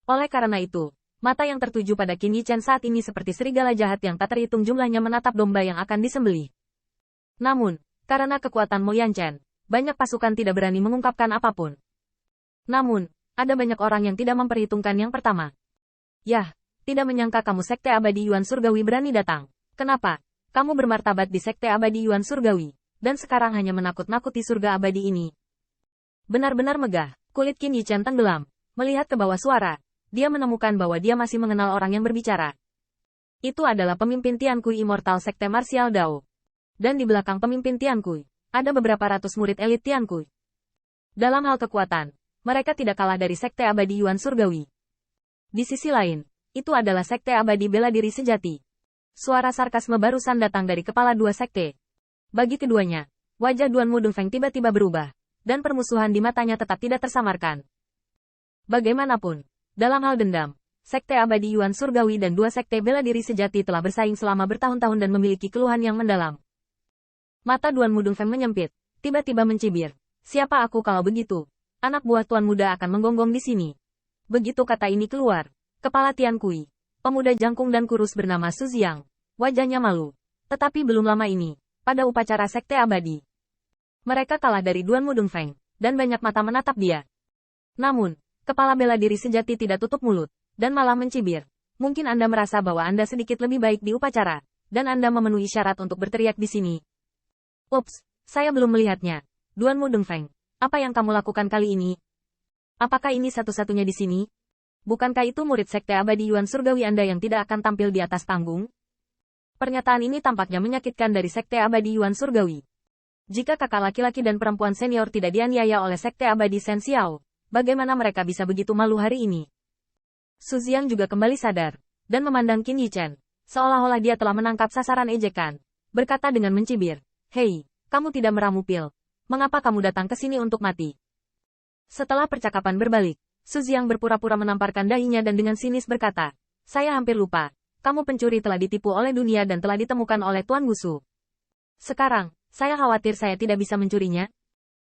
Oleh karena itu, mata yang tertuju pada Qin Yichen saat ini seperti serigala jahat yang tak terhitung jumlahnya menatap domba yang akan disembelih. Namun, karena kekuatan Mo Yanchen, banyak pasukan tidak berani mengungkapkan apapun. Namun, ada banyak orang yang tidak memperhitungkan yang pertama. Yah, tidak menyangka kamu Sekte Abadi Yuan Surgawi berani datang. Kenapa? Kamu bermartabat di Sekte Abadi Yuan Surgawi, dan sekarang hanya menakut-nakuti surga abadi ini. Benar-benar megah, kulit Qin Yichen tenggelam. Melihat ke bawah suara, dia menemukan bahwa dia masih mengenal orang yang berbicara. Itu adalah pemimpin Tiankui Immortal Sekte Martial Dao. Dan di belakang pemimpin Tiankui, ada beberapa ratus murid elit Tiankui. Dalam hal kekuatan, mereka tidak kalah dari Sekte Abadi Yuan Surgawi. Di sisi lain, itu adalah Sekte Abadi Bela Diri Sejati. Suara sarkasme barusan datang dari kepala dua sekte. Bagi keduanya, wajah Duan Mudongfeng tiba-tiba berubah, dan permusuhan di matanya tetap tidak tersamarkan. Bagaimanapun, dalam hal dendam, Sekte Abadi Yuan Surgawi dan dua Sekte Bela Diri Sejati telah bersaing selama bertahun-tahun dan memiliki keluhan yang mendalam. Mata Duan Mudongfeng menyempit, tiba-tiba mencibir. Siapa aku kalau begitu? Anak buah Tuan Muda akan menggonggong di sini. Begitu kata ini keluar, kepala Tiankui, pemuda jangkung dan kurus bernama Su Ziang, wajahnya malu. Tetapi belum lama ini, pada upacara Sekte Abadi, mereka kalah dari Duan Mudongfeng, dan banyak mata menatap dia. Namun, kepala bela diri sejati tidak tutup mulut, dan malah mencibir. Mungkin Anda merasa bahwa Anda sedikit lebih baik di upacara, dan Anda memenuhi syarat untuk berteriak di sini. Ups, saya belum melihatnya. Duan Mudongfeng, apa yang kamu lakukan kali ini? Apakah ini satu-satunya di sini? Bukankah itu murid Sekte Abadi Yuan Surgawi Anda yang tidak akan tampil di atas panggung? Pernyataan ini tampaknya menyakitkan dari Sekte Abadi Yuan Surgawi. Jika kakak laki-laki dan perempuan senior tidak dianiaya oleh Sekte Abadi Shen Xiao, bagaimana mereka bisa begitu malu hari ini? Su Ziang juga kembali sadar, dan memandang Qin Yichen, seolah-olah dia telah menangkap sasaran ejekan, berkata dengan mencibir, "Hei, kamu tidak meramu pil. Mengapa kamu datang ke sini untuk mati?" Setelah percakapan berbalik, Su Ziang berpura-pura menamparkan dahinya dan dengan sinis berkata, "Saya hampir lupa. Kamu pencuri telah ditipu oleh dunia dan telah ditemukan oleh Tuan Wusu. Sekarang, saya khawatir saya tidak bisa mencurinya."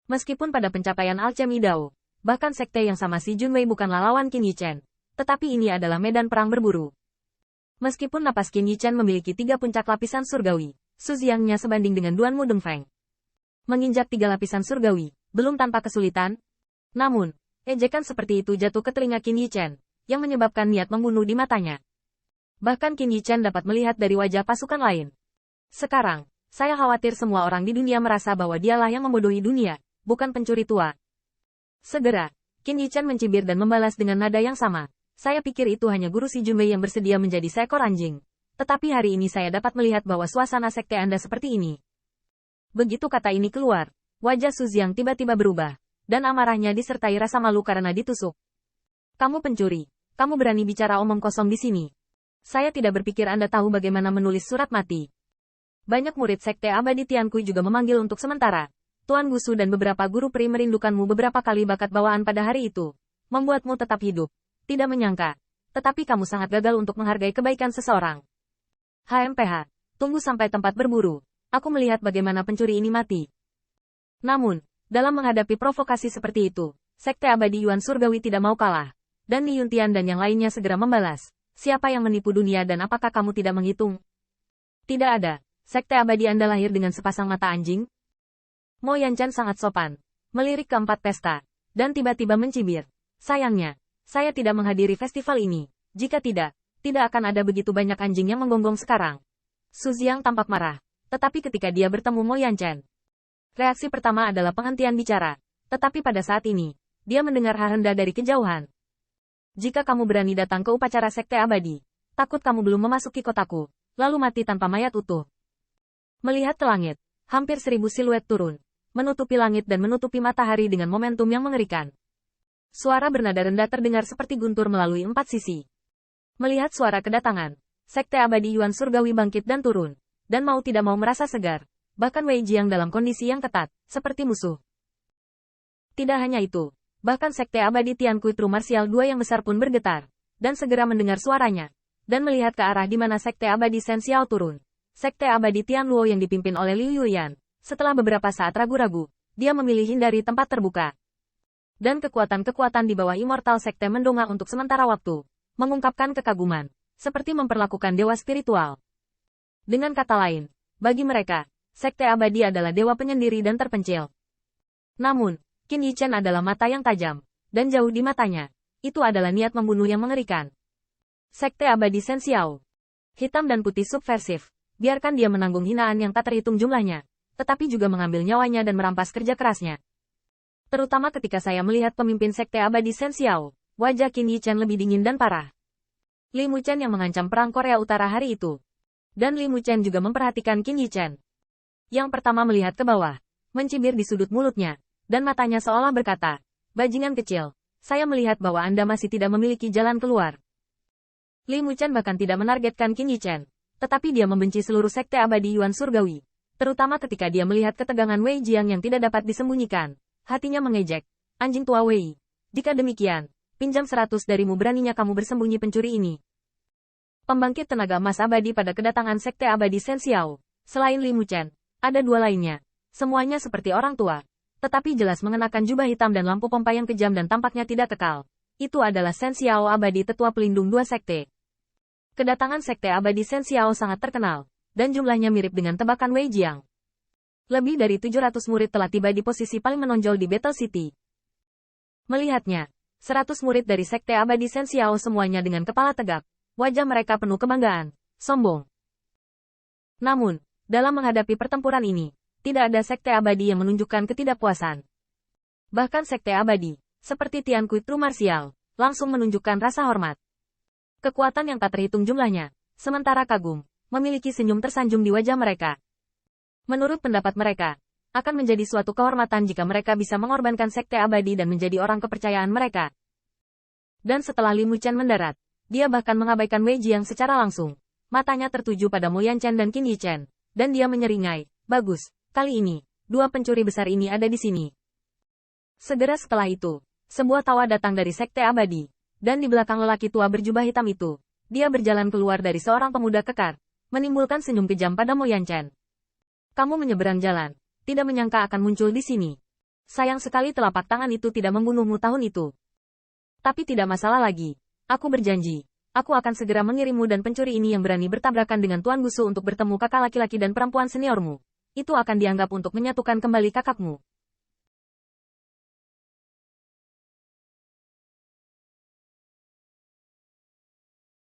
Meskipun pada pencapaian Alchemy Dao, bahkan sekte yang sama si Junwei bukanlah lawan Qin Yichen, tetapi ini adalah medan perang berburu. Meskipun napas Qin Yichen memiliki 3 puncak lapisan surgawi, Su Ziangnya sebanding dengan Duan Mudongfeng. Menginjak 3 lapisan surgawi, belum tanpa kesulitan. Namun, ejekan seperti itu jatuh ke telinga Qin Yichen, yang menyebabkan niat membunuh di matanya. Bahkan Qin Yichen dapat melihat dari wajah pasukan lain. Sekarang, saya khawatir semua orang di dunia merasa bahwa dialah yang membodohi dunia, bukan pencuri tua. Segera, Qin Yichen mencibir dan membalas dengan nada yang sama. Saya pikir itu hanya guru si Junwei yang bersedia menjadi seekor anjing. Tetapi hari ini saya dapat melihat bahwa suasana sekte Anda seperti ini. Begitu kata ini keluar, wajah Su Ziang tiba-tiba berubah, dan amarahnya disertai rasa malu karena ditusuk. "Kamu pencuri, kamu berani bicara omong kosong di sini. Saya tidak berpikir Anda tahu bagaimana menulis surat mati." Banyak murid Sekte Abadi Tiankui juga memanggil untuk sementara. Tuan Wusu dan beberapa guru pri merindukanmu beberapa kali bakat bawaan pada hari itu. Membuatmu tetap hidup. Tidak menyangka. Tetapi kamu sangat gagal untuk menghargai kebaikan seseorang. HMPH, tunggu sampai tempat berburu. Aku melihat bagaimana pencuri ini mati. Namun, dalam menghadapi provokasi seperti itu, Sekte Abadi Yuan Surgawi tidak mau kalah. Dan Li Yuntian dan yang lainnya segera membalas. Siapa yang menipu dunia dan apakah kamu tidak menghitung? Tidak ada. Sekte Abadi Anda lahir dengan sepasang mata anjing? Mo Yanchen sangat sopan, melirik keempat pesta, dan tiba-tiba mencibir. Sayangnya, saya tidak menghadiri festival ini. Jika tidak akan ada begitu banyak anjing yang menggonggong sekarang. Su Ziang tampak marah, tetapi ketika dia bertemu Mo Yanchen, reaksi pertama adalah penghentian bicara. Tetapi pada saat ini, dia mendengar hahenda dari kejauhan. "Jika kamu berani datang ke upacara Sekte Abadi, takut kamu belum memasuki kotaku, lalu mati tanpa mayat utuh." Melihat ke langit, hampir 1000 siluet turun, menutupi langit dan menutupi matahari dengan momentum yang mengerikan. Suara bernada rendah terdengar seperti guntur melalui 4 sisi. Melihat suara kedatangan, Sekte Abadi Yuan Surgawi bangkit dan turun, dan mau tidak mau merasa segar, bahkan Wei Jiang dalam kondisi yang ketat, seperti musuh. Tidak hanya itu, bahkan Sekte Abadi Tiankui True Martial 2 yang besar pun bergetar, dan segera mendengar suaranya, dan melihat ke arah di mana Sekte Abadi Shen Xiao turun. Sekte Abadi Tianluo yang dipimpin oleh Liu Yuyan. Setelah beberapa saat ragu-ragu, dia memilih hindari tempat terbuka. Dan kekuatan-kekuatan di bawah Immortal Sekte mendongak untuk sementara waktu, mengungkapkan kekaguman, seperti memperlakukan dewa spiritual. Dengan kata lain, bagi mereka, Sekte Abadi adalah dewa penyendiri dan terpencil. Namun, Qin Yichen adalah mata yang tajam, dan jauh di matanya, itu adalah niat membunuh yang mengerikan. Sekte Abadi Shen Xiao. Hitam dan putih subversif, biarkan dia menanggung hinaan yang tak terhitung jumlahnya, tetapi juga mengambil nyawanya dan merampas kerja kerasnya. Terutama ketika saya melihat pemimpin Sekte Abadi Shen Xiao, wajah Qin Yichen lebih dingin dan parah. Li Muchen yang mengancam perang Korea Utara hari itu. Dan Li Muchen juga memperhatikan Qin Yichen. Yang pertama melihat ke bawah, mencibir di sudut mulutnya, dan matanya seolah berkata, "Bajingan kecil, saya melihat bahwa Anda masih tidak memiliki jalan keluar." Li Muchen bahkan tidak menargetkan Qin Yichen, tetapi dia membenci seluruh Sekte Abadi Yuan Surgawi, terutama ketika dia melihat ketegangan Wei Jiang yang tidak dapat disembunyikan. Hatinya mengejek, "Anjing tua Wei. Jika demikian, pinjam 100 darimu, beraninya kamu bersembunyi pencuri ini." Pembangkit tenaga emas abadi pada kedatangan Sekte Abadi Shen Xiao. Selain Li Muchen, ada dua lainnya. Semuanya seperti orang tua, tetapi jelas mengenakan jubah hitam dan lampu pompa yang kejam dan tampaknya tidak kekal. Itu adalah Shen Xiao Abadi, tetua pelindung dua sekte. Kedatangan Sekte Abadi Shen Xiao sangat terkenal, dan jumlahnya mirip dengan tebakan Wei Jiang. Lebih dari 700 murid telah tiba di posisi paling menonjol di Battle City. Melihatnya, 100 murid dari Sekte Abadi Shen Xiao semuanya dengan kepala tegak, wajah mereka penuh kebanggaan, sombong. Namun, dalam menghadapi pertempuran ini, tidak ada Sekte Abadi yang menunjukkan ketidakpuasan. Bahkan Sekte Abadi, seperti Tian Kui True Martial, langsung menunjukkan rasa hormat. Kekuatan yang tak terhitung jumlahnya, sementara kagum, memiliki senyum tersanjung di wajah mereka. Menurut pendapat mereka, akan menjadi suatu kehormatan jika mereka bisa mengorbankan Sekte Abadi dan menjadi orang kepercayaan mereka. Dan setelah Li Muchen mendarat, dia bahkan mengabaikan Wei Jiang secara langsung. Matanya tertuju pada Mo Yanchen dan Qin Yichen, dan dia menyeringai, "Bagus, kali ini, dua pencuri besar ini ada di sini." Segera setelah itu, sebuah tawa datang dari Sekte Abadi, dan di belakang lelaki tua berjubah hitam itu, dia berjalan keluar dari seorang pemuda kekar, menimbulkan senyum kejam pada Mo Yanchen. "Kamu menyeberang jalan, tidak menyangka akan muncul di sini. Sayang sekali telapak tangan itu tidak membunuhmu tahun itu. Tapi tidak masalah lagi, aku berjanji, aku akan segera mengirimmu dan pencuri ini yang berani bertabrakan dengan Tuan Gusu untuk bertemu kakak laki-laki dan perempuan seniormu. Itu akan dianggap untuk menyatukan kembali kakakmu."